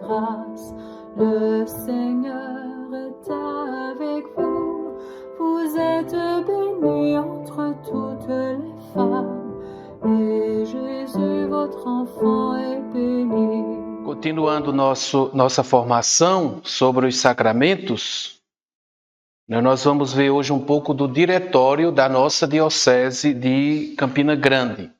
grâce. Le Seigneur est avec vous. Vous êtes bénie entre toutes les femmes, et Jésus, votre enfant, est béni. Continuando nossa formação sobre os sacramentos, nós vamos ver hoje um pouco do diretório da nossa Diocese de Campina Grande.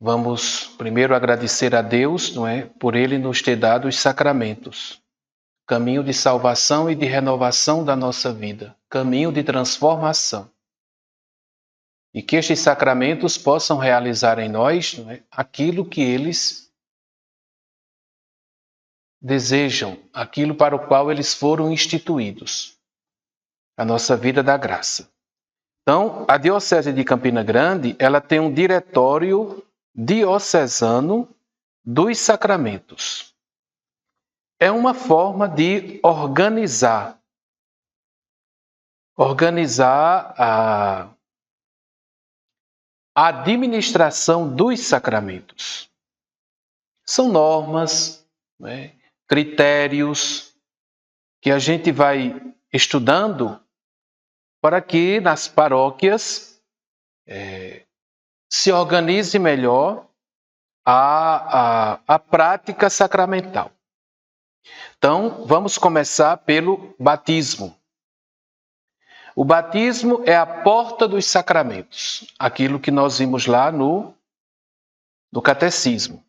Vamos primeiro agradecer a Deus, por Ele nos ter dado os sacramentos, caminho de salvação e de renovação da nossa vida, caminho de transformação. E que estes sacramentos possam realizar em nós aquilo que eles desejam, aquilo para o qual eles foram instituídos, a nossa vida da graça. Então, a Diocese de Campina Grande, ela tem um diretório diocesano dos sacramentos. É uma forma de organizar a administração dos sacramentos. São normas, critérios que a gente vai estudando para que nas paróquias se organize melhor a prática sacramental. Então, vamos começar pelo batismo. O batismo é a porta dos sacramentos, aquilo que nós vimos lá no catecismo.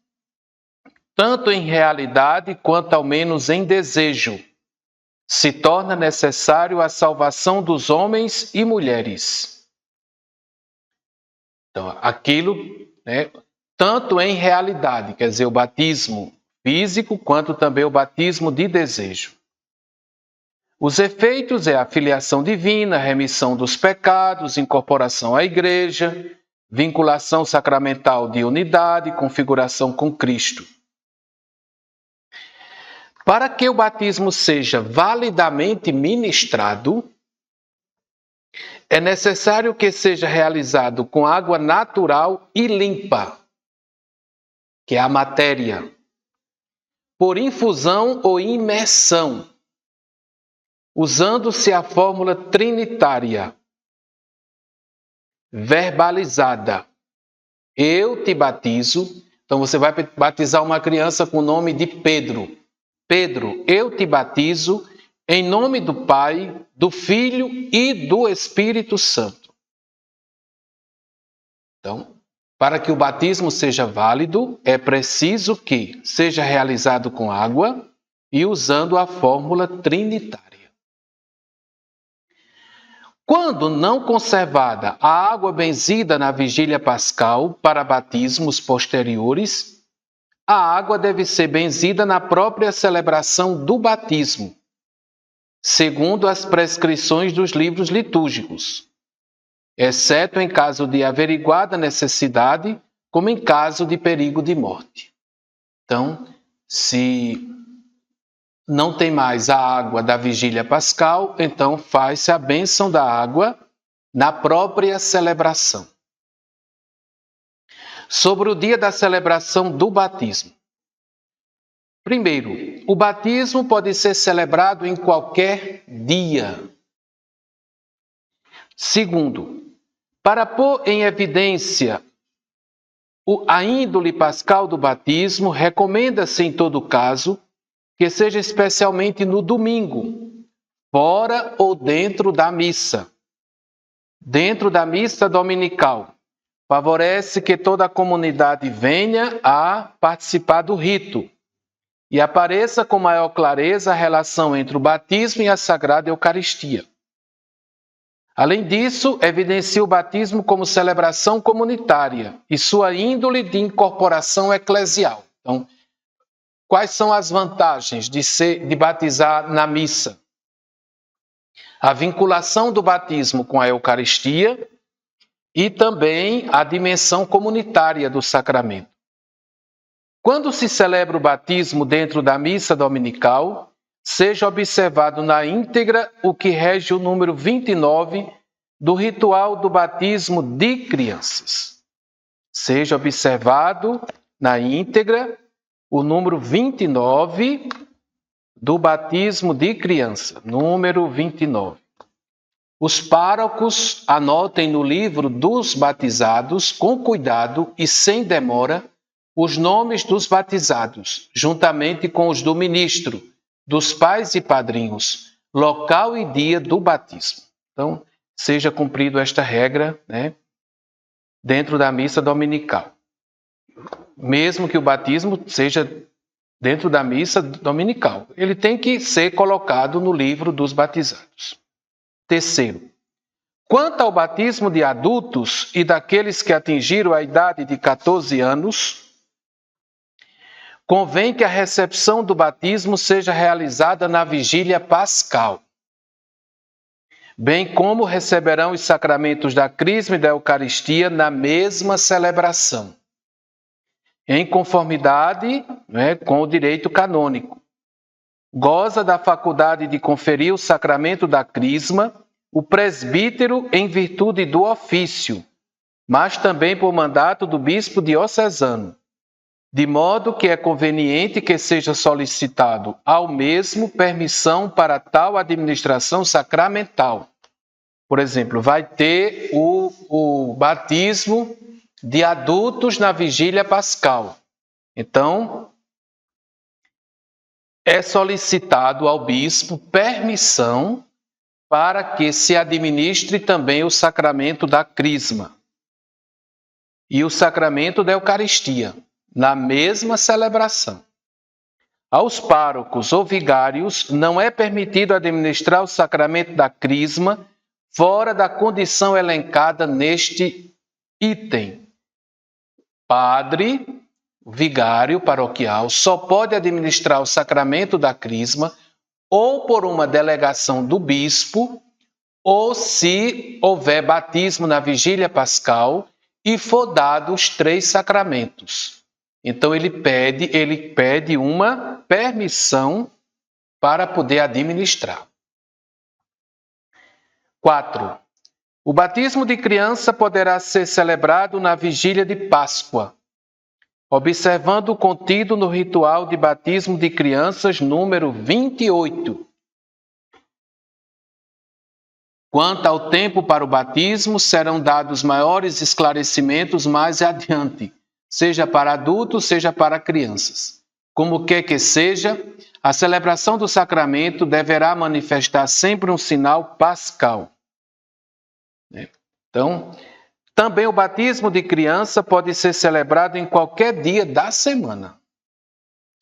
Tanto em realidade quanto ao menos em desejo, se torna necessário a salvação dos homens e mulheres. Então, aquilo, tanto em realidade, quer dizer, o batismo físico, quanto também o batismo de desejo. Os efeitos é a filiação divina, remissão dos pecados, incorporação à igreja, vinculação sacramental de unidade, configuração com Cristo. Para que o batismo seja validamente ministrado, é necessário que seja realizado com água natural e limpa, que é a matéria, por infusão ou imersão, usando-se a fórmula trinitária, verbalizada. Eu te batizo. Então você vai batizar uma criança com o nome de Pedro. Pedro, eu te batizo em nome do Pai, do Filho e do Espírito Santo. Então, para que o batismo seja válido, é preciso que seja realizado com água e usando a fórmula trinitária. Quando não conservada a água benzida na vigília pascal para batismos posteriores, a água deve ser benzida na própria celebração do batismo, segundo as prescrições dos livros litúrgicos, exceto em caso de averiguada necessidade, como em caso de perigo de morte. Então, se não tem mais a água da vigília pascal, então faz-se a bênção da água na própria celebração. Sobre o dia da celebração do batismo. Primeiro, o batismo pode ser celebrado em qualquer dia. Segundo, para pôr em evidência a índole pascal do batismo, recomenda-se em todo caso que seja especialmente no domingo, fora ou dentro da missa. Dentro da missa dominical, favorece que toda a comunidade venha a participar do rito e apareça com maior clareza a relação entre o batismo e a Sagrada Eucaristia. Além disso, evidencia o batismo como celebração comunitária e sua índole de incorporação eclesial. Então, quais são as vantagens de batizar na missa? A vinculação do batismo com a Eucaristia e também a dimensão comunitária do sacramento. Quando se celebra o batismo dentro da missa dominical, seja observado na íntegra o que rege o número 29 do ritual do batismo de crianças. Seja observado na íntegra o número 29 do batismo de criança, número 29. Os párocos anotem no livro dos batizados, com cuidado e sem demora, os nomes dos batizados, juntamente com os do ministro, dos pais e padrinhos, local e dia do batismo. Então, seja cumprido esta regra, né, dentro da missa dominical. Mesmo que o batismo seja dentro da missa dominical, ele tem que ser colocado no livro dos batizados. Terceiro, quanto ao batismo de adultos e daqueles que atingiram a idade de 14 anos, convém que a recepção do batismo seja realizada na vigília pascal, bem como receberão os sacramentos da Crisma e da Eucaristia na mesma celebração, em conformidade, né, com o direito canônico. Goza da faculdade de conferir o sacramento da Crisma o presbítero em virtude do ofício, mas também por mandato do bispo diocesano, de modo que é conveniente que seja solicitado ao mesmo permissão para tal administração sacramental. Por exemplo, vai ter o batismo de adultos na vigília pascal. Então, é solicitado ao bispo permissão para que se administre também o sacramento da Crisma e o sacramento da Eucaristia, na mesma celebração. Aos párocos ou vigários não é permitido administrar o sacramento da Crisma fora da condição elencada neste item. Padre, vigário paroquial, só pode administrar o sacramento da Crisma ou por uma delegação do bispo, ou se houver batismo na vigília pascal e for dado os 3 sacramentos. Então ele pede uma permissão para poder administrar. 4. O batismo de criança poderá ser celebrado na vigília de Páscoa, observando o contido no ritual de batismo de crianças número 28. Quanto ao tempo para o batismo, serão dados maiores esclarecimentos mais adiante, seja para adultos, seja para crianças. Como quer que seja, a celebração do sacramento deverá manifestar sempre um sinal pascal. Então, também o batismo de criança pode ser celebrado em qualquer dia da semana.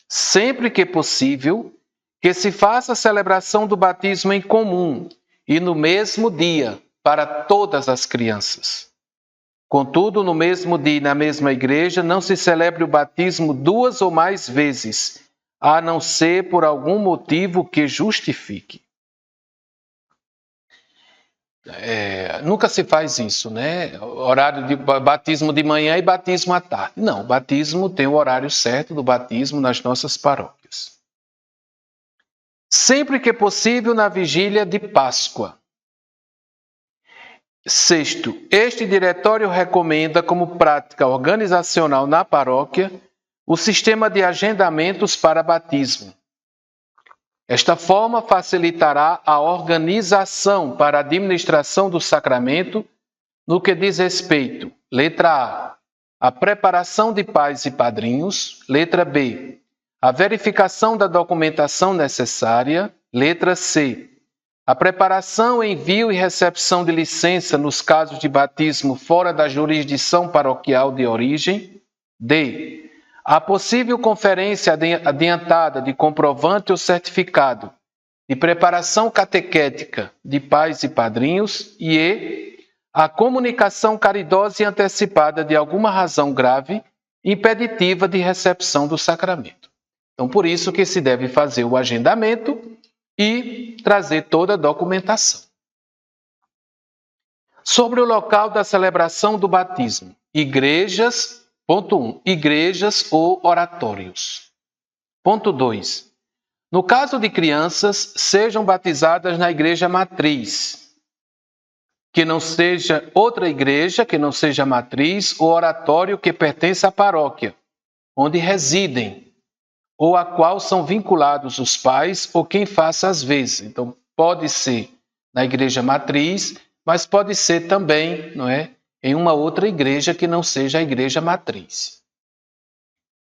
Sempre que possível, que se faça a celebração do batismo em comum e no mesmo dia para todas as crianças. Contudo, no mesmo dia e na mesma igreja, não se celebre o batismo 2 ou mais vezes, a não ser por algum motivo que justifique. Nunca se faz isso, né? Horário de batismo de manhã e batismo à tarde. Não, o batismo tem o horário certo do batismo nas nossas paróquias. Sempre que possível na vigília de Páscoa. 6. Este diretório recomenda como prática organizacional na paróquia o sistema de agendamentos para batismo. Esta forma facilitará a organização para a administração do sacramento no que diz respeito, letra A preparação de pais e padrinhos, letra B, a verificação da documentação necessária, letra C, a preparação, envio e recepção de licença nos casos de batismo fora da jurisdição paroquial de origem, D, a possível conferência adiantada de comprovante ou certificado de preparação catequética de pais e padrinhos e a comunicação caridosa e antecipada de alguma razão grave impeditiva de recepção do sacramento. Então, por isso que se deve fazer o agendamento e trazer toda a documentação. Sobre o local da celebração do batismo, igrejas. Ponto 1. Igrejas ou oratórios. Ponto 2. No caso de crianças, sejam batizadas na igreja matriz, que não seja outra igreja, que não seja matriz, ou oratório que pertence à paróquia, onde residem, ou a qual são vinculados os pais ou quem faça as vezes. Então, pode ser na igreja matriz, mas pode ser também, não é, em uma outra igreja que não seja a igreja matriz.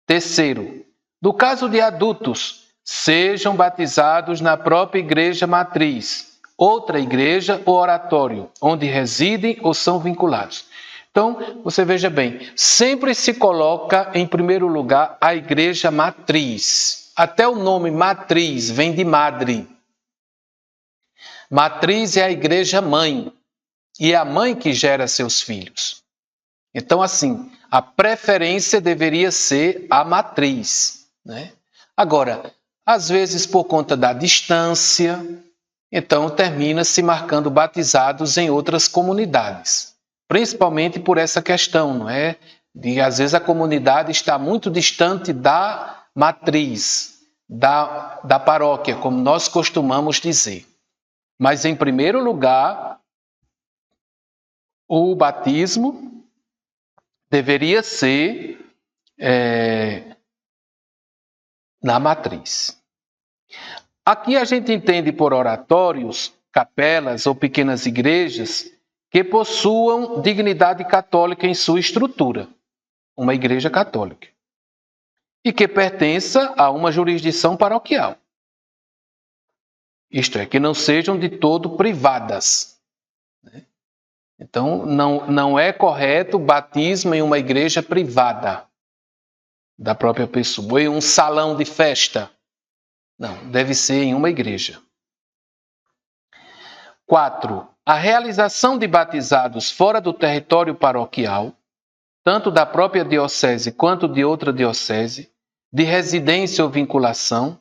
Terceiro, no caso de adultos, sejam batizados na própria igreja matriz, outra igreja ou oratório, onde residem ou são vinculados. Então, você veja bem, sempre se coloca em primeiro lugar a igreja matriz. Até o nome matriz vem de madre. Matriz é a igreja mãe, e é a mãe que gera seus filhos. Então, assim, a preferência deveria ser a matriz, né? Agora, às vezes por conta da distância, então termina se marcando batizados em outras comunidades. Principalmente por essa questão, não é? De às vezes a comunidade está muito distante da matriz, da paróquia, como nós costumamos dizer. Mas em primeiro lugar, o batismo deveria ser na matriz. Aqui a gente entende por oratórios, capelas ou pequenas igrejas que possuam dignidade católica em sua estrutura, uma igreja católica, e que pertença a uma jurisdição paroquial. Isto é, que não sejam de todo privadas. Então, não é correto o batismo em uma igreja privada da própria pessoa, ou em um salão de festa. Não, deve ser em uma igreja. 4. A realização de batizados fora do território paroquial, tanto da própria diocese quanto de outra diocese, de residência ou vinculação,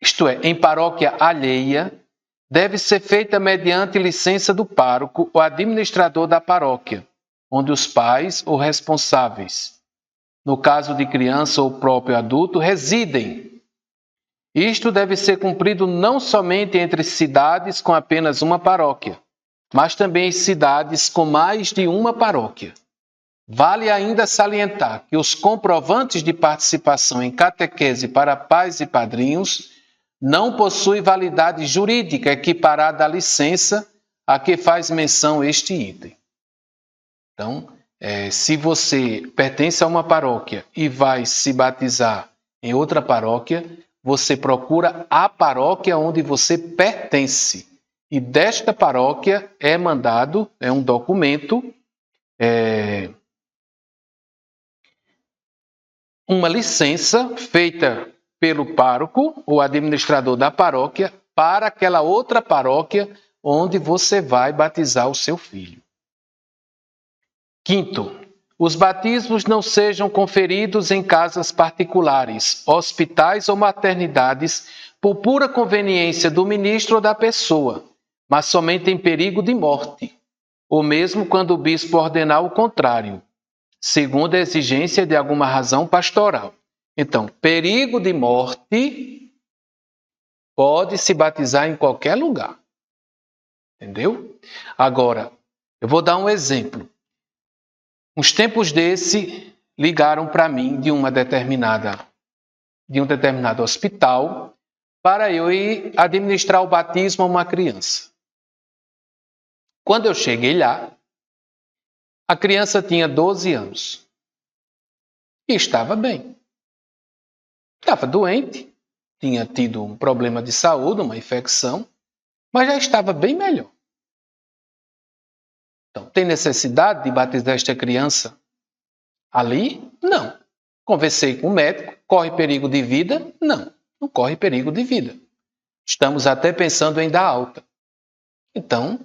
isto é, em paróquia alheia, deve ser feita mediante licença do pároco ou administrador da paróquia, onde os pais ou responsáveis, no caso de criança ou próprio adulto, residem. Isto deve ser cumprido não somente entre cidades com apenas uma paróquia, mas também em cidades com mais de uma paróquia. Vale ainda salientar que os comprovantes de participação em catequese para pais e padrinhos não possuem validade jurídica equiparada à licença a que faz menção este item. Então, se você pertence a uma paróquia e vai se batizar em outra paróquia, você procura a paróquia onde você pertence. E desta paróquia é mandado um documento, uma licença feita pelo pároco ou administrador da paróquia para aquela outra paróquia onde você vai batizar o seu filho. 5º, os batismos não sejam conferidos em casas particulares, hospitais ou maternidades por pura conveniência do ministro ou da pessoa, mas somente em perigo de morte, ou mesmo quando o bispo ordenar o contrário, segundo a exigência de alguma razão pastoral. Então, perigo de morte, pode se batizar em qualquer lugar. Entendeu? Agora, eu vou dar um exemplo. Uns tempos desse, ligaram para mim de um determinado hospital para eu ir administrar o batismo a uma criança. Quando eu cheguei lá, a criança tinha 12 anos e estava bem. Estava doente, tinha tido um problema de saúde, uma infecção, mas já estava bem melhor. Então, tem necessidade de batizar esta criança ali? Não. Conversei com o médico, corre perigo de vida? Não, não corre perigo de vida. Estamos até pensando em dar alta. Então,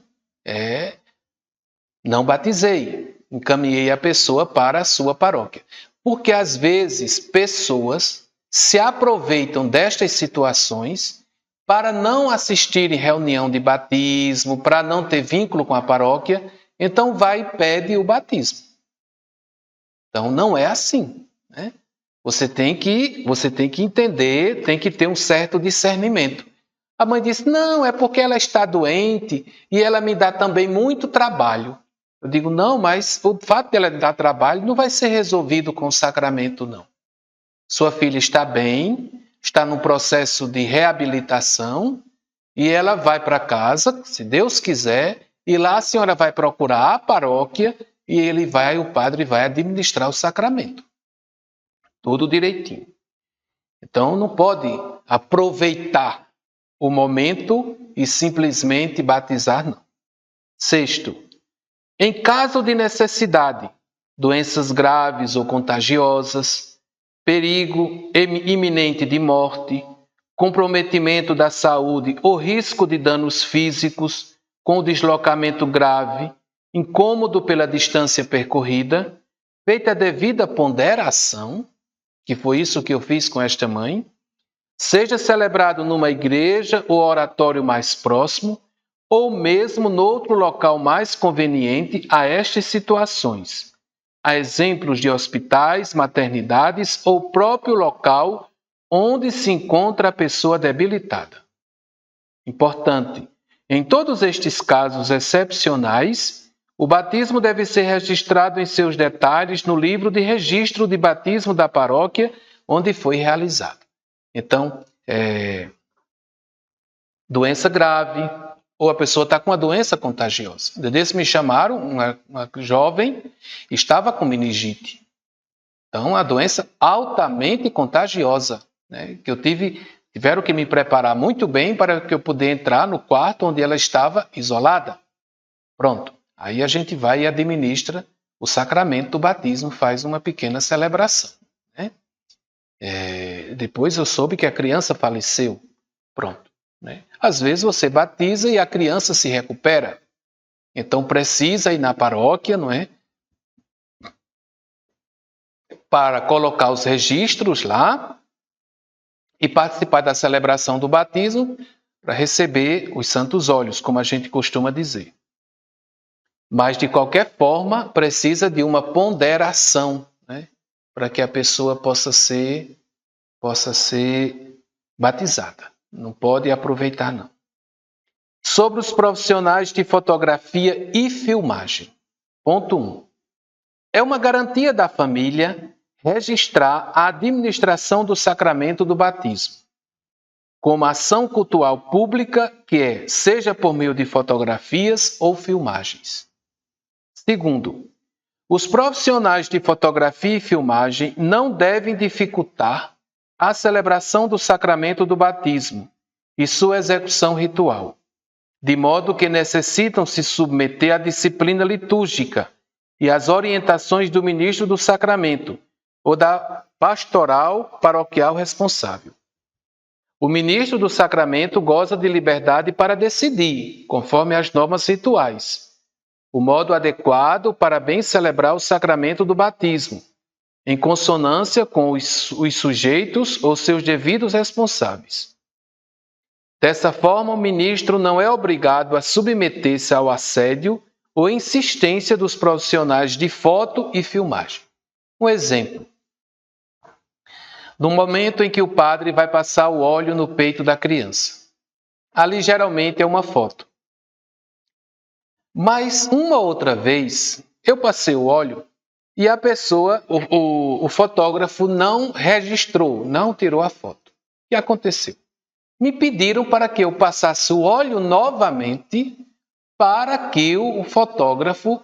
não batizei, encaminhei a pessoa para a sua paróquia. Porque, às vezes, pessoas se aproveitam destas situações para não assistirem reunião de batismo, para não ter vínculo com a paróquia, então vai e pede o batismo. Então não é assim, né? Você tem que entender, tem que ter um certo discernimento. A mãe disse, não, é porque ela está doente e ela me dá também muito trabalho. Eu digo, não, mas o fato de ela dar trabalho não vai ser resolvido com o sacramento, não. Sua filha está bem, está no processo de reabilitação e ela vai para casa, se Deus quiser, e lá a senhora vai procurar a paróquia e o padre vai administrar o sacramento. Tudo direitinho. Então não pode aproveitar o momento e simplesmente batizar, não. Sexto, em caso de necessidade, doenças graves ou contagiosas, perigo iminente de morte, comprometimento da saúde ou risco de danos físicos com deslocamento grave, incômodo pela distância percorrida, feita a devida ponderação, que foi isso que eu fiz com esta mãe, seja celebrado numa igreja ou oratório mais próximo, ou mesmo noutro local mais conveniente a estas situações. Há exemplos de hospitais, maternidades ou próprio local onde se encontra a pessoa debilitada. Importante, em todos estes casos excepcionais, o batismo deve ser registrado em seus detalhes no livro de registro de batismo da paróquia onde foi realizado. Então, doença grave, ou a pessoa está com uma doença contagiosa. Desse me chamaram, uma jovem, estava com meningite. Então, uma doença altamente contagiosa, né? Que tiveram que me preparar muito bem para que eu pudesse entrar no quarto onde ela estava isolada. Pronto. Aí a gente vai e administra o sacramento do batismo, faz uma pequena celebração, né? Depois eu soube que a criança faleceu. Pronto. Né? Às vezes você batiza e a criança se recupera. Então precisa ir na paróquia, não é? Para colocar os registros lá e participar da celebração do batismo para receber os santos óleos, como a gente costuma dizer. Mas, de qualquer forma, precisa de uma ponderação, né? Para que a pessoa possa ser batizada. Não pode aproveitar, não. Sobre os profissionais de fotografia e filmagem. Ponto 1. É uma garantia da família registrar a administração do sacramento do batismo como ação cultual pública, seja por meio de fotografias ou filmagens. Segundo, os profissionais de fotografia e filmagem não devem dificultar a celebração do sacramento do batismo e sua execução ritual, de modo que necessitam se submeter à disciplina litúrgica e às orientações do ministro do sacramento ou da pastoral paroquial responsável. O ministro do sacramento goza de liberdade para decidir, conforme as normas rituais, o modo adequado para bem celebrar o sacramento do batismo, em consonância com os sujeitos ou seus devidos responsáveis. Dessa forma, o ministro não é obrigado a submeter-se ao assédio ou insistência dos profissionais de foto e filmagem. Um exemplo. No momento em que o padre vai passar o óleo no peito da criança. Ali geralmente é uma foto. Mas uma outra vez, eu passei o óleo e a pessoa, o fotógrafo não registrou, não tirou a foto. O que aconteceu? Me pediram para que eu passasse o óleo novamente para que o fotógrafo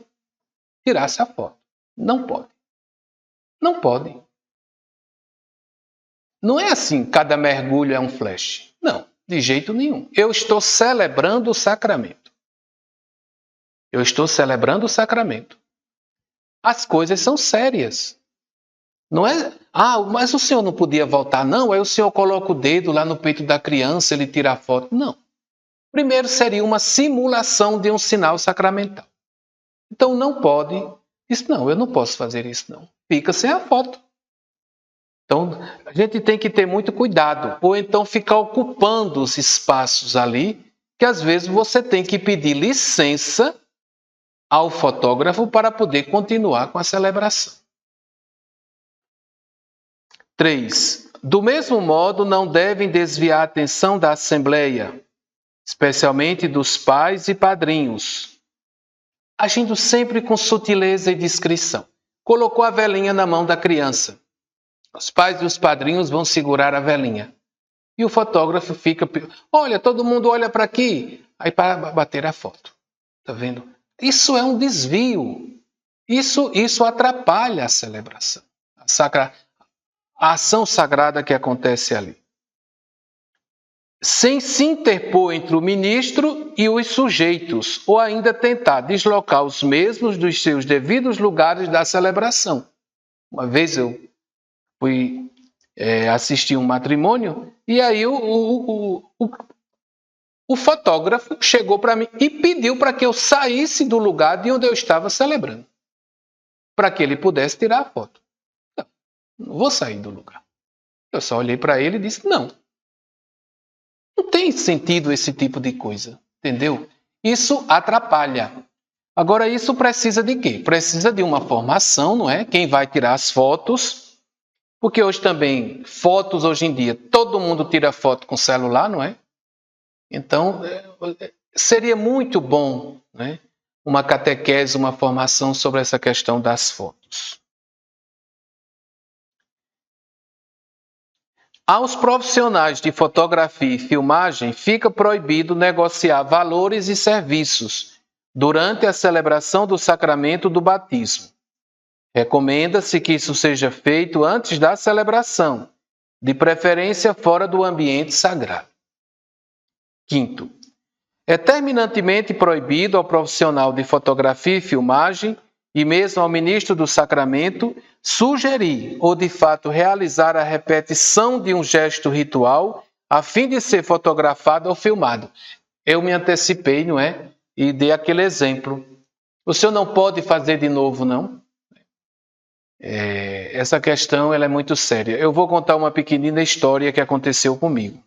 tirasse a foto. Não pode. Não pode. Não é assim, cada mergulho é um flash. Não, de jeito nenhum. Eu estou celebrando o sacramento. Eu estou celebrando o sacramento. As coisas são sérias. Não é, mas o senhor não podia voltar, não? Aí o senhor coloca o dedo lá no peito da criança, ele tira a foto. Não. Primeiro seria uma simulação de um sinal sacramental. Então não pode. Isso não, eu não posso fazer isso não. Fica sem a foto. Então a gente tem que ter muito cuidado. Ou então ficar ocupando os espaços ali, que às vezes você tem que pedir licença ao fotógrafo para poder continuar com a celebração. 3. Do mesmo modo, não devem desviar a atenção da assembleia, especialmente dos pais e padrinhos, agindo sempre com sutileza e discrição. Colocou a velinha na mão da criança. Os pais e os padrinhos vão segurar a velhinha. E o fotógrafo fica, olha, todo mundo olha para aqui, aí para bater a foto. Tá vendo? Isso é um desvio. Isso atrapalha a celebração, a ação sagrada que acontece ali. Sem se interpor entre o ministro e os sujeitos, ou ainda tentar deslocar os mesmos dos seus devidos lugares da celebração. Uma vez eu fui assistir um matrimônio e aí o fotógrafo chegou para mim e pediu para que eu saísse do lugar de onde eu estava celebrando, para que ele pudesse tirar a foto. Não vou sair do lugar. Eu só olhei para ele e disse, não tem sentido esse tipo de coisa, entendeu? Isso atrapalha. Agora, isso precisa de quê? Precisa de uma formação, não é? Quem vai tirar as fotos, porque hoje também, fotos hoje em dia, todo mundo tira foto com celular, não é? Então, seria muito bom, né? Uma catequese, uma formação sobre essa questão das fotos. Aos profissionais de fotografia e filmagem fica proibido negociar valores e serviços durante a celebração do sacramento do batismo. Recomenda-se que isso seja feito antes da celebração, de preferência fora do ambiente sagrado. Quinto, é terminantemente proibido ao profissional de fotografia e filmagem e mesmo ao ministro do sacramento sugerir ou de fato realizar a repetição de um gesto ritual a fim de ser fotografado ou filmado. Eu me antecipei, não é? E dei aquele exemplo. O senhor não pode fazer de novo, não? Essa questão ela é muito séria. Eu vou contar uma pequenina história que aconteceu comigo.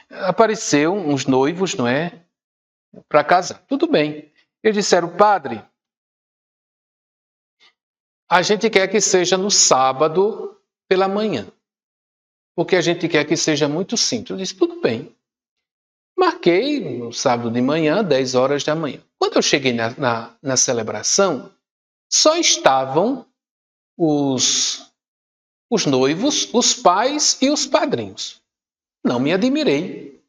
Apareceu uns noivos, não é? Para casar. Tudo bem. Eles disseram, padre, a gente quer que seja no sábado pela manhã, porque a gente quer que seja muito simples. Eu disse, tudo bem. Marquei no sábado de manhã, 10 horas da manhã. Quando eu cheguei na celebração, só estavam os noivos, os pais e os padrinhos. Não me admirei.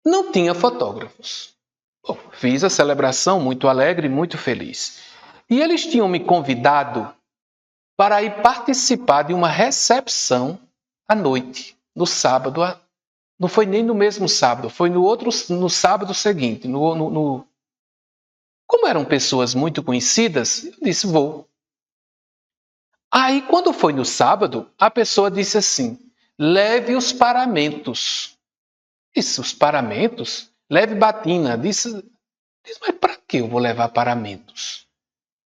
Não tinha fotógrafos. Bom, fiz a celebração muito alegre, muito feliz. E eles tinham me convidado para ir participar de uma recepção à noite, no sábado. Não foi nem no mesmo sábado, foi no sábado seguinte. Como eram pessoas muito conhecidas, eu disse, vou. Aí, quando foi no sábado, a pessoa disse assim, leve os paramentos. Disse, os paramentos? Leve batina. Disse, mas para que eu vou levar paramentos?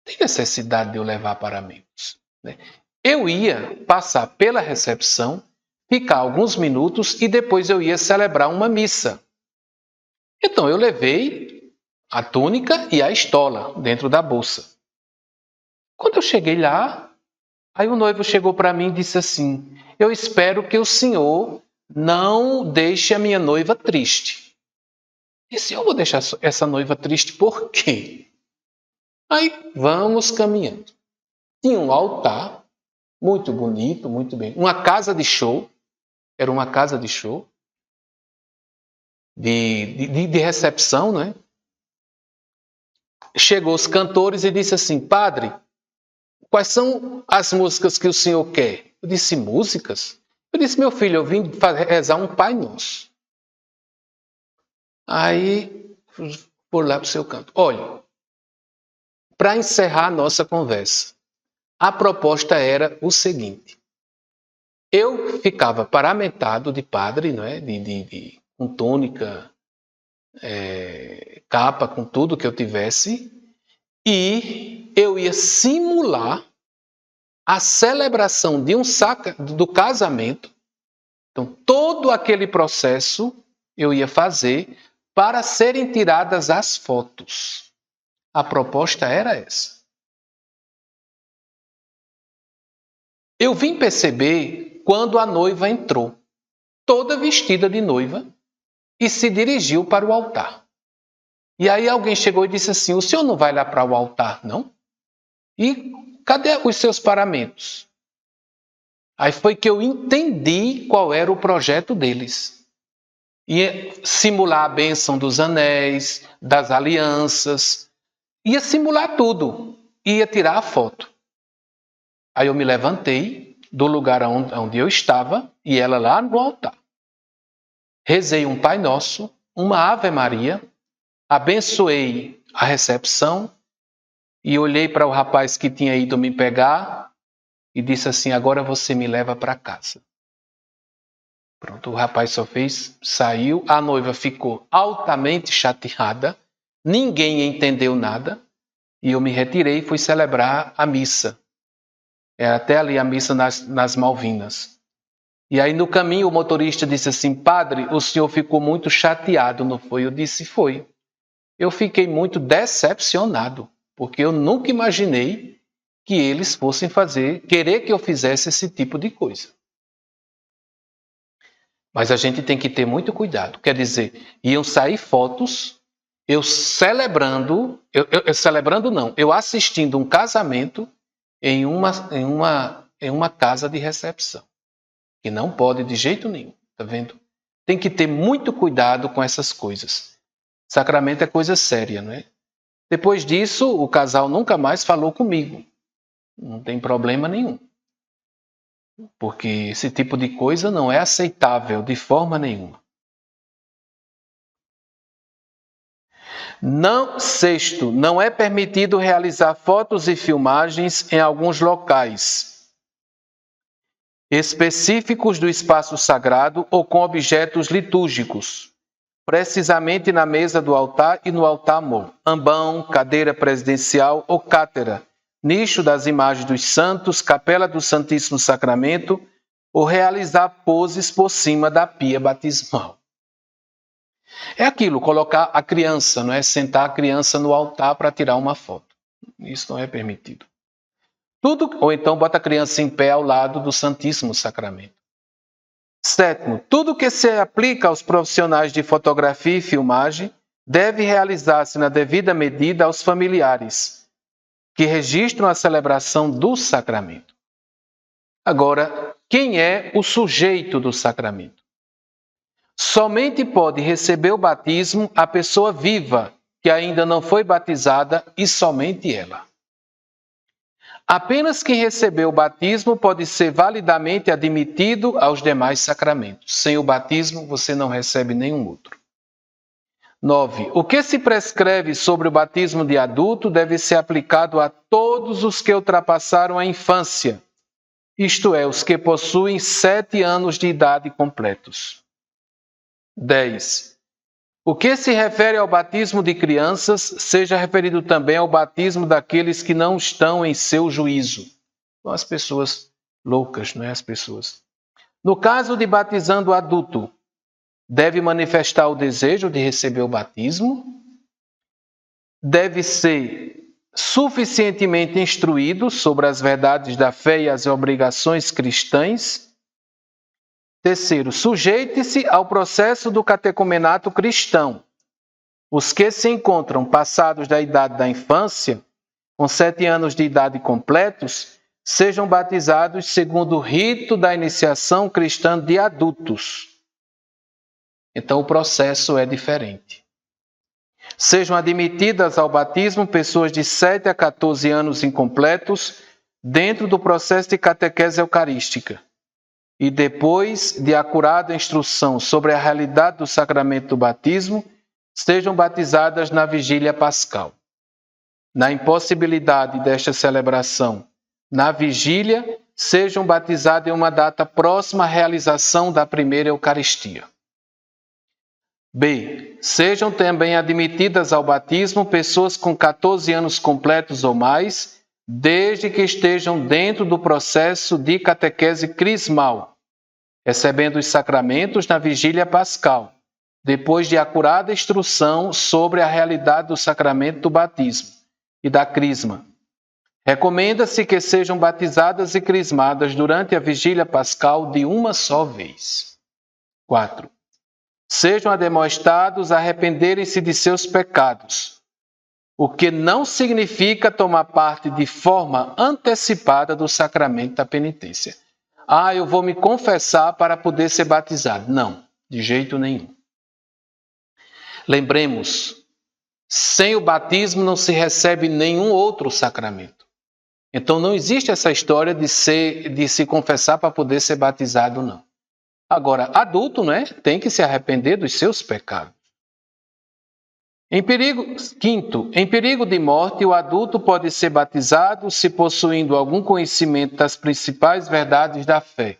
Tem necessidade de eu levar paramentos, né? Eu ia passar pela recepção, ficar alguns minutos e depois eu ia celebrar uma missa. Então eu levei a túnica e a estola dentro da bolsa. Quando eu cheguei lá, aí o noivo chegou para mim e disse assim, eu espero que o senhor não deixe a minha noiva triste. E se eu vou deixar essa noiva triste, por quê? Aí vamos caminhando. Tinha um altar, muito bonito, muito bem. Uma casa de show, era uma casa de show, de recepção, né? Chegou os cantores e disse assim, padre, quais são as músicas que o senhor quer? Eu disse, músicas? Eu disse, meu filho, eu vim rezar um Pai Nosso. Aí, por lá para o seu canto. Olha, para encerrar a nossa conversa, a proposta era o seguinte. Eu ficava paramentado de padre, não é? Com túnica, capa, com tudo que eu tivesse, e eu ia simular a celebração do casamento. Então, todo aquele processo eu ia fazer para serem tiradas as fotos. A proposta era essa. Eu vim perceber quando a noiva entrou, toda vestida de noiva, e se dirigiu para o altar. E aí alguém chegou e disse assim, o senhor não vai lá para o altar, não? E cadê os seus paramentos? Aí foi que eu entendi qual era o projeto deles. Ia simular a bênção dos anéis, das alianças, ia simular tudo, ia tirar a foto. Aí eu me levantei do lugar onde eu estava e ela lá no altar. Rezei um Pai Nosso, uma Ave Maria, abençoei a recepção e olhei para o rapaz que tinha ido me pegar e disse assim: agora você me leva para casa. Pronto, o rapaz só fez, saiu, a noiva ficou altamente chateada, ninguém entendeu nada e eu me retirei e fui celebrar a missa. Era até ali a missa nas Malvinas. E aí no caminho o motorista disse assim: padre, o senhor ficou muito chateado, não foi? Eu disse: foi. Eu fiquei muito decepcionado, porque eu nunca imaginei que eles fossem querer que eu fizesse esse tipo de coisa. Mas a gente tem que ter muito cuidado. Quer dizer, iam sair fotos, eu assistindo um casamento em uma casa de recepção. Que não pode de jeito nenhum, tá vendo? Tem que ter muito cuidado com essas coisas. Sacramento é coisa séria, não é? Depois disso, o casal nunca mais falou comigo. Não tem problema nenhum. Porque esse tipo de coisa não é aceitável de forma nenhuma. Sexto, não é permitido realizar fotos e filmagens em alguns locais específicos do espaço sagrado ou com objetos litúrgicos, precisamente na mesa do altar e no altar-mor, ambão, cadeira presidencial ou cátedra, nicho das imagens dos santos, capela do Santíssimo Sacramento, ou realizar poses por cima da pia batismal. É aquilo, colocar a criança, não é? Sentar a criança no altar para tirar uma foto. Isso não é permitido. Ou então bota a criança em pé ao lado do Santíssimo Sacramento. Sétimo, tudo que se aplica aos profissionais de fotografia e filmagem deve realizar-se na devida medida aos familiares que registram a celebração do sacramento. Agora, quem é o sujeito do sacramento? Somente pode receber o batismo a pessoa viva, que ainda não foi batizada, e somente ela. Apenas quem recebeu o batismo pode ser validamente admitido aos demais sacramentos. Sem o batismo, você não recebe nenhum outro. 9. O que se prescreve sobre o batismo de adulto deve ser aplicado a todos os que ultrapassaram a infância, isto é, os que possuem 7 anos de idade completos. 10. O que se refere ao batismo de crianças, seja referido também ao batismo daqueles que não estão em seu juízo. São as pessoas loucas, não é? As pessoas. No caso de batizando adulto, deve manifestar o desejo de receber o batismo, deve ser suficientemente instruído sobre as verdades da fé e as obrigações cristãs. Terceiro, sujeite-se ao processo do catecumenato cristão. Os que se encontram passados da idade da infância, com 7 anos de idade completos, sejam batizados segundo o rito da iniciação cristã de adultos. Então o processo é diferente. Sejam admitidas ao batismo pessoas de 7 a 14 anos incompletos dentro do processo de catequese eucarística. E depois de acurada instrução sobre a realidade do sacramento do batismo, sejam batizadas na vigília pascal. Na impossibilidade desta celebração, na vigília, sejam batizadas em uma data próxima à realização da primeira Eucaristia. B. Sejam também admitidas ao batismo pessoas com 14 anos completos ou mais, desde que estejam dentro do processo de catequese crismal, recebendo os sacramentos na vigília pascal, depois de acurada instrução sobre a realidade do sacramento do batismo e da crisma. Recomenda-se que sejam batizadas e crismadas durante a vigília pascal de uma só vez. 4. Sejam ademoestados a arrependerem-se de seus pecados, o que não significa tomar parte de forma antecipada do sacramento da penitência. eu vou me confessar para poder ser batizado. Não, de jeito nenhum. Lembremos, sem o batismo não se recebe nenhum outro sacramento. Então não existe essa história de se confessar para poder ser batizado, não. Agora, adulto, né, tem que se arrepender dos seus pecados. Quinto, em perigo de morte, o adulto pode ser batizado se possuindo algum conhecimento das principais verdades da fé,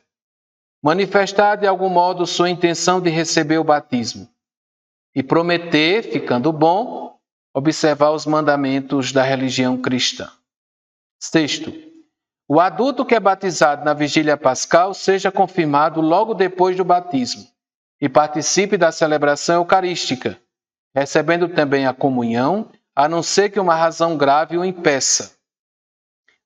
manifestar de algum modo sua intenção de receber o batismo e prometer, ficando bom, observar os mandamentos da religião cristã. Sexto, o adulto que é batizado na vigília pascal seja confirmado logo depois do batismo e participe da celebração eucarística, recebendo também a comunhão, a não ser que uma razão grave o impeça.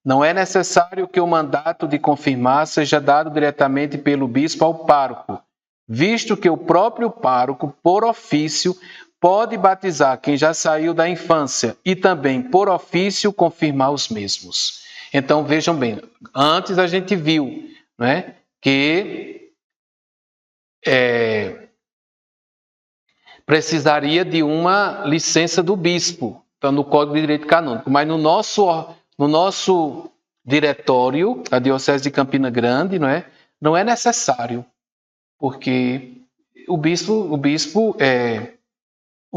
Não é necessário que o mandato de confirmar seja dado diretamente pelo bispo ao pároco, visto que o próprio pároco, por ofício, pode batizar quem já saiu da infância e também, por ofício, confirmar os mesmos. Então, vejam bem, antes a gente viu, né, que precisaria de uma licença do bispo, então, no Código de Direito Canônico, mas no nosso diretório, a Diocese de Campina Grande, não é necessário, porque o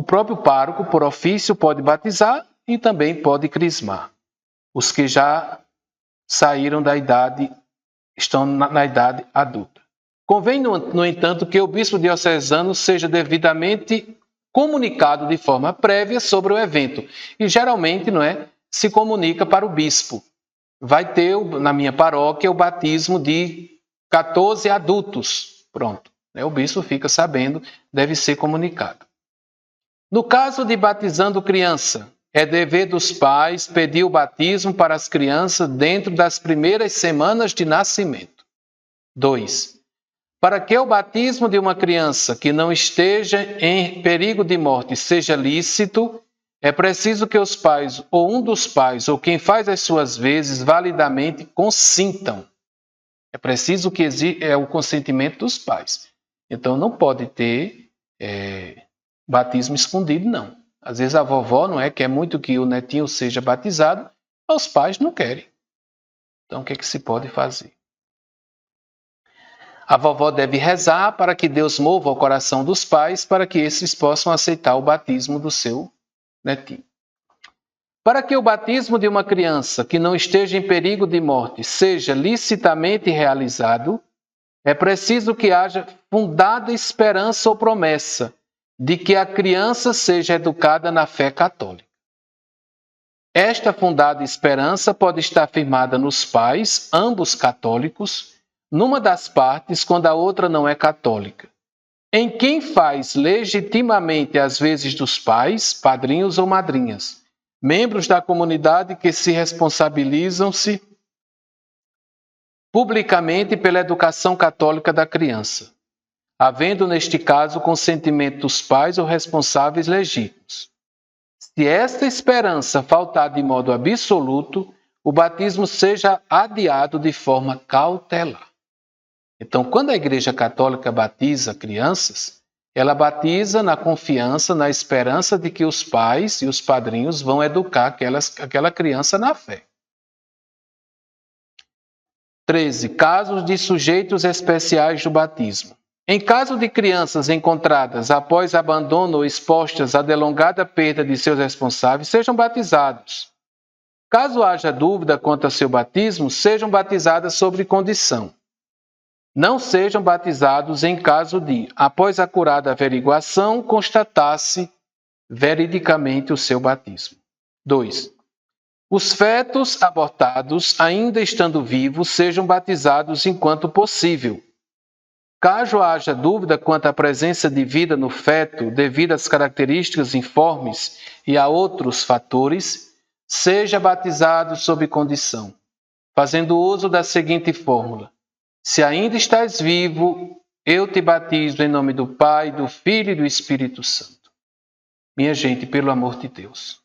próprio pároco, por ofício, pode batizar e também pode crismar. Os que já saíram da idade, estão na idade adulta. Convém, no entanto, que o bispo diocesano seja devidamente comunicado de forma prévia sobre o evento. E geralmente, se comunica para o bispo. Vai ter, na minha paróquia, o batismo de 14 adultos. Pronto. O bispo fica sabendo, deve ser comunicado. No caso de batizando criança, é dever dos pais pedir o batismo para as crianças dentro das primeiras semanas de nascimento. 2. Para que o batismo de uma criança que não esteja em perigo de morte seja lícito, é preciso que os pais, ou um dos pais, ou quem faz as suas vezes, validamente consintam. É preciso que exista o consentimento dos pais. Então não pode ter batismo escondido, não. Às vezes a vovó quer muito que o netinho seja batizado, mas os pais não querem. Então o que se pode fazer? A vovó deve rezar para que Deus mova o coração dos pais para que esses possam aceitar o batismo do seu netinho. Para que o batismo de uma criança que não esteja em perigo de morte seja licitamente realizado, é preciso que haja fundada esperança ou promessa de que a criança seja educada na fé católica. Esta fundada esperança pode estar firmada nos pais, ambos católicos, numa das partes quando a outra não é católica, em quem faz legitimamente as vezes dos pais, padrinhos ou madrinhas, membros da comunidade que se responsabilizam-se publicamente pela educação católica da criança, havendo neste caso consentimento dos pais ou responsáveis legítimos. Se esta esperança faltar de modo absoluto, o batismo seja adiado de forma cautelar. Então, quando a Igreja Católica batiza crianças, ela batiza na confiança, na esperança de que os pais e os padrinhos vão educar aquela criança na fé. 13. Casos de sujeitos especiais do batismo. Em caso de crianças encontradas após abandono ou expostas à delongada perda de seus responsáveis, sejam batizados. Caso haja dúvida quanto ao seu batismo, sejam batizadas sob condição. Não sejam batizados em caso de, após a acurada averiguação, constatasse veridicamente o seu batismo. 2. Os fetos abortados, ainda estando vivos, sejam batizados enquanto possível. Caso haja dúvida quanto à presença de vida no feto, devido às características informes e a outros fatores, seja batizado sob condição, fazendo uso da seguinte fórmula: se ainda estás vivo, eu te batizo em nome do Pai, do Filho e do Espírito Santo. Minha gente, pelo amor de Deus,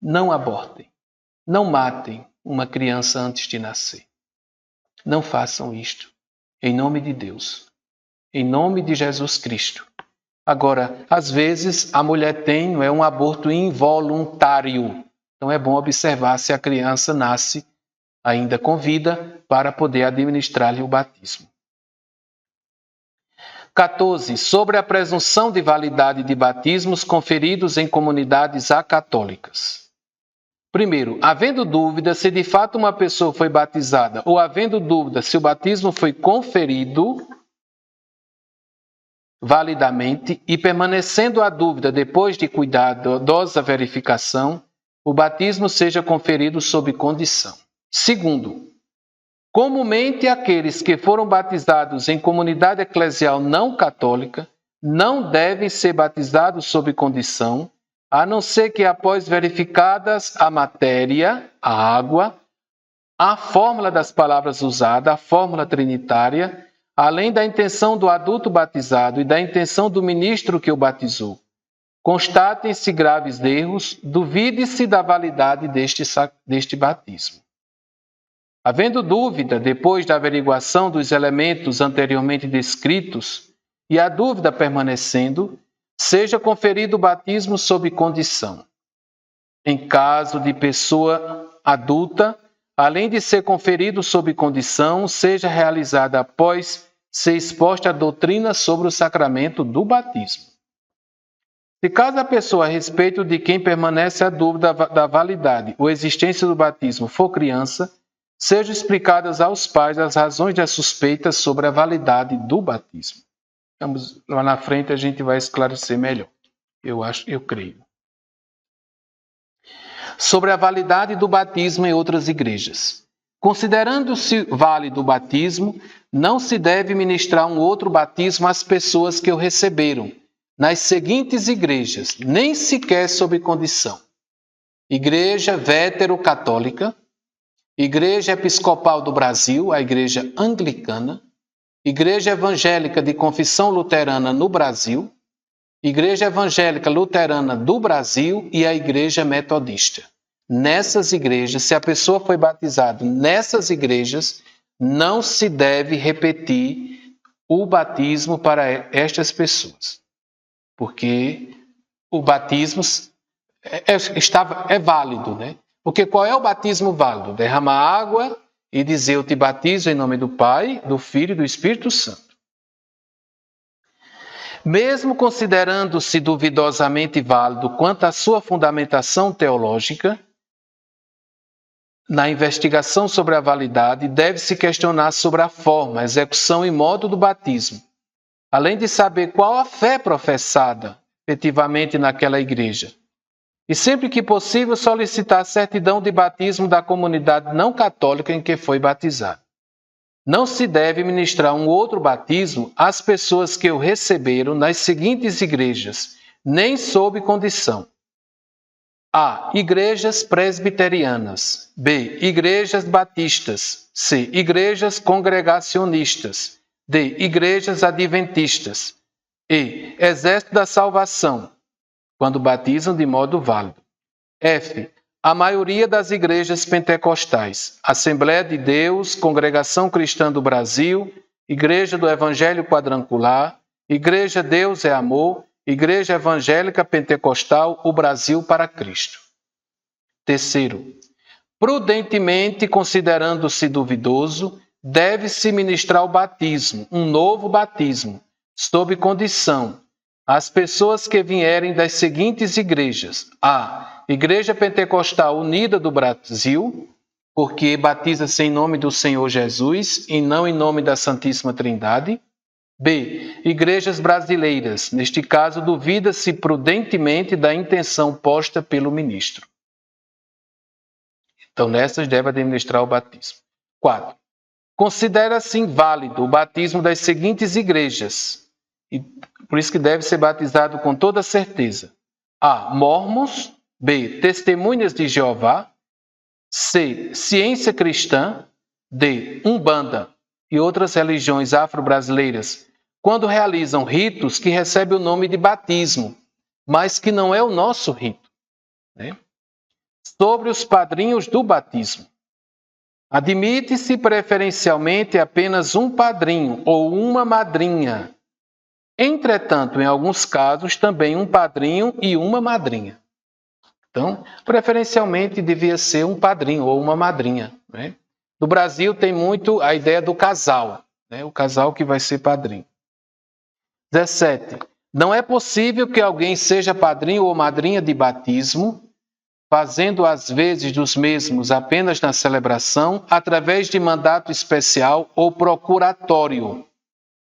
não abortem, não matem uma criança antes de nascer. Não façam isto. Em nome de Deus. Em nome de Jesus Cristo. Agora, às vezes, a mulher tem um aborto involuntário. Então é bom observar se a criança nasce ainda com vida para poder administrar-lhe o batismo. 14. Sobre a presunção de validade de batismos conferidos em comunidades acatólicas. Primeiro, havendo dúvida se de fato uma pessoa foi batizada ou havendo dúvida se o batismo foi conferido validamente e permanecendo a dúvida depois de cuidadosa verificação, o batismo seja conferido sob condição. Segundo, comumente aqueles que foram batizados em comunidade eclesial não católica não devem ser batizados sob condição, a não ser que após verificadas a matéria, a água, a fórmula das palavras usadas, a fórmula trinitária, além da intenção do adulto batizado e da intenção do ministro que o batizou. Constatem-se graves erros, duvide-se da validade deste batismo. Havendo dúvida, depois da averiguação dos elementos anteriormente descritos, e a dúvida permanecendo, seja conferido o batismo sob condição. Em caso de pessoa adulta, além de ser conferido sob condição, seja realizada após ser exposta a doutrina sobre o sacramento do batismo. Se caso a pessoa a respeito de quem permanece a dúvida da validade ou existência do batismo for criança, sejam explicadas aos pais as razões da suspeita sobre a validade do batismo. Lá na frente a gente vai esclarecer melhor. Eu creio. Sobre a validade do batismo em outras igrejas. Considerando-se válido o batismo, não se deve ministrar um outro batismo às pessoas que o receberam, nas seguintes igrejas, nem sequer sob condição: Igreja Vétero-Católica, Igreja Episcopal do Brasil, a Igreja Anglicana, Igreja Evangélica de Confissão Luterana no Brasil, Igreja Evangélica Luterana do Brasil e a Igreja Metodista. Nessas igrejas, se a pessoa foi batizada nessas igrejas, não se deve repetir o batismo para estas pessoas, porque o batismo é válido, né? Porque qual é o batismo válido? Derramar água e dizer: eu te batizo em nome do Pai, do Filho e do Espírito Santo. Mesmo considerando-se duvidosamente válido quanto à sua fundamentação teológica, na investigação sobre a validade, deve-se questionar sobre a forma, execução e modo do batismo, além de saber qual a fé professada efetivamente naquela igreja. E sempre que possível solicitar a certidão de batismo da comunidade não católica em que foi batizado. Não se deve ministrar um outro batismo às pessoas que o receberam nas seguintes igrejas, nem sob condição: A. Igrejas presbiterianas. B. Igrejas batistas. C. Igrejas congregacionistas. D. Igrejas adventistas. E. Exército da Salvação, quando batizam de modo válido. F. A maioria das igrejas pentecostais, Assembleia de Deus, Congregação Cristã do Brasil, Igreja do Evangelho Quadrangular, Igreja Deus é Amor, Igreja Evangélica Pentecostal, o Brasil para Cristo. Terceiro, prudentemente considerando-se duvidoso, deve-se ministrar o batismo, um novo batismo, sob condição: as pessoas que vierem das seguintes igrejas: A. Igreja Pentecostal Unida do Brasil, porque batiza-se em nome do Senhor Jesus e não em nome da Santíssima Trindade. B. Igrejas brasileiras. Neste caso, duvida-se prudentemente da intenção posta pelo ministro. Então, nessas deve administrar o batismo. 4. Considera-se inválido o batismo das seguintes igrejas, e por isso que deve ser batizado com toda certeza: A. Mormons. B. Testemunhas de Jeová. C. Ciência Cristã. D. Umbanda e outras religiões afro-brasileiras, quando realizam ritos que recebem o nome de batismo, mas que não é o nosso rito, né? Sobre os padrinhos do batismo. Admite-se preferencialmente apenas um padrinho ou uma madrinha. Entretanto, em alguns casos, também um padrinho e uma madrinha. Então, preferencialmente devia ser um padrinho ou uma madrinha, né? No Brasil tem muito a ideia do casal, né? O casal que vai ser padrinho. 17. Não é possível que alguém seja padrinho ou madrinha de batismo, fazendo às vezes dos mesmos apenas na celebração, através de mandato especial ou procuratório.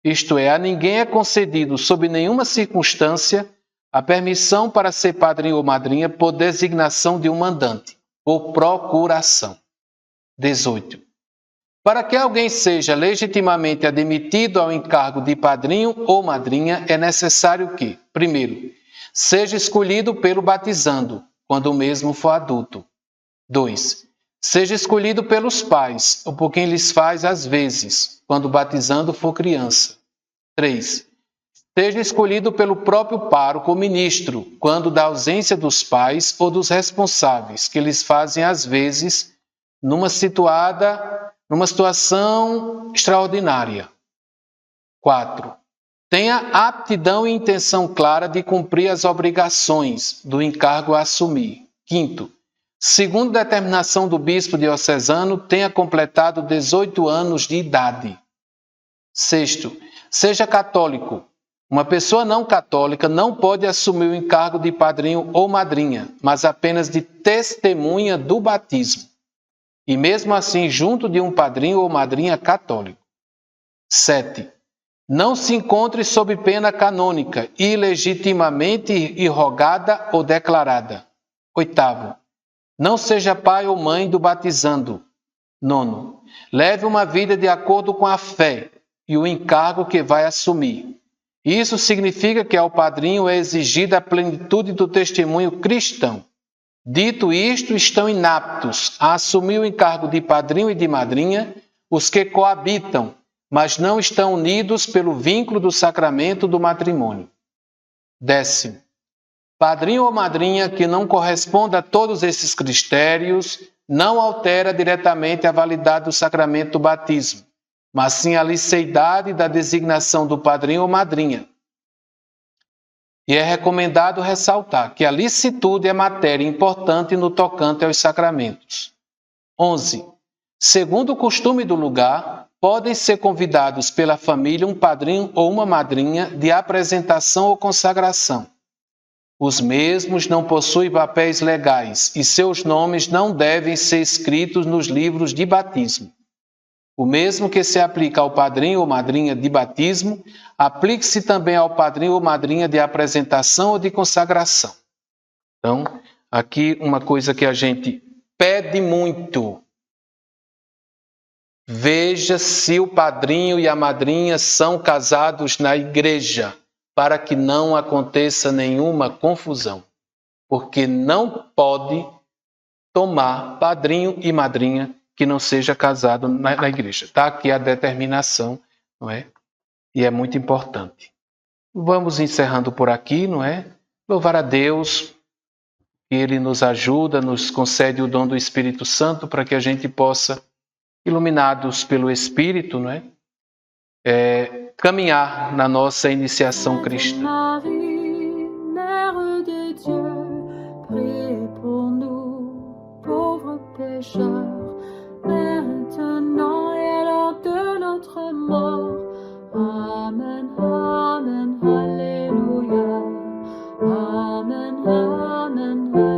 Isto é, a ninguém é concedido, sob nenhuma circunstância, a permissão para ser padrinho ou madrinha por designação de um mandante, ou procuração. 18. Para que alguém seja legitimamente admitido ao encargo de padrinho ou madrinha, é necessário que, primeiro, seja escolhido pelo batizando, quando o mesmo for adulto. 2. Seja escolhido pelos pais, ou por quem lhes faz às vezes, quando o batizando for criança. 3. Seja escolhido pelo próprio pároco ou ministro, quando da ausência dos pais ou dos responsáveis, que lhes fazem às vezes, numa situação extraordinária. 4. Tenha aptidão e intenção clara de cumprir as obrigações do encargo a assumir. 5. Segundo determinação do bispo diocesano, tenha completado 18 anos de idade. 6. Seja católico. Uma pessoa não católica não pode assumir o encargo de padrinho ou madrinha, mas apenas de testemunha do batismo. E mesmo assim, junto de um padrinho ou madrinha católico. 7. Não se encontre sob pena canônica, ilegitimamente irrogada ou declarada. 8. Não seja pai ou mãe do batizando. 9. Leve uma vida de acordo com a fé e o encargo que vai assumir. Isso significa que ao padrinho é exigida a plenitude do testemunho cristão. Dito isto, estão inaptos a assumir o encargo de padrinho e de madrinha os que coabitam, mas não estão unidos pelo vínculo do sacramento do matrimônio. 10. Padrinho ou madrinha que não corresponda a todos esses critérios não altera diretamente a validade do sacramento do batismo, mas sim a liceidade da designação do padrinho ou madrinha. E é recomendado ressaltar que a licitude é matéria importante no tocante aos sacramentos. 11. Segundo o costume do lugar, podem ser convidados pela família um padrinho ou uma madrinha de apresentação ou consagração. Os mesmos não possuem papéis legais e seus nomes não devem ser escritos nos livros de batismo. O mesmo que se aplica ao padrinho ou madrinha de batismo, aplique-se também ao padrinho ou madrinha de apresentação ou de consagração. Então, aqui uma coisa que a gente pede muito. Veja se o padrinho e a madrinha são casados na igreja, para que não aconteça nenhuma confusão. Porque não pode tomar padrinho e madrinha que não seja casado na igreja. Está aqui a determinação, não é? E é muito importante. Vamos encerrando por aqui, não é? Louvar a Deus, que Ele nos ajuda, nos concede o dom do Espírito Santo para que a gente possa, iluminados pelo Espírito, não é? Caminhar na nossa iniciação cristã. Marie, Mère de Dieu, priez pour nous, pauvres pécheurs, maintenant et à l'heure de notre mort. Amen, Amen, Alléluia. Amen, Amen, Alléluia.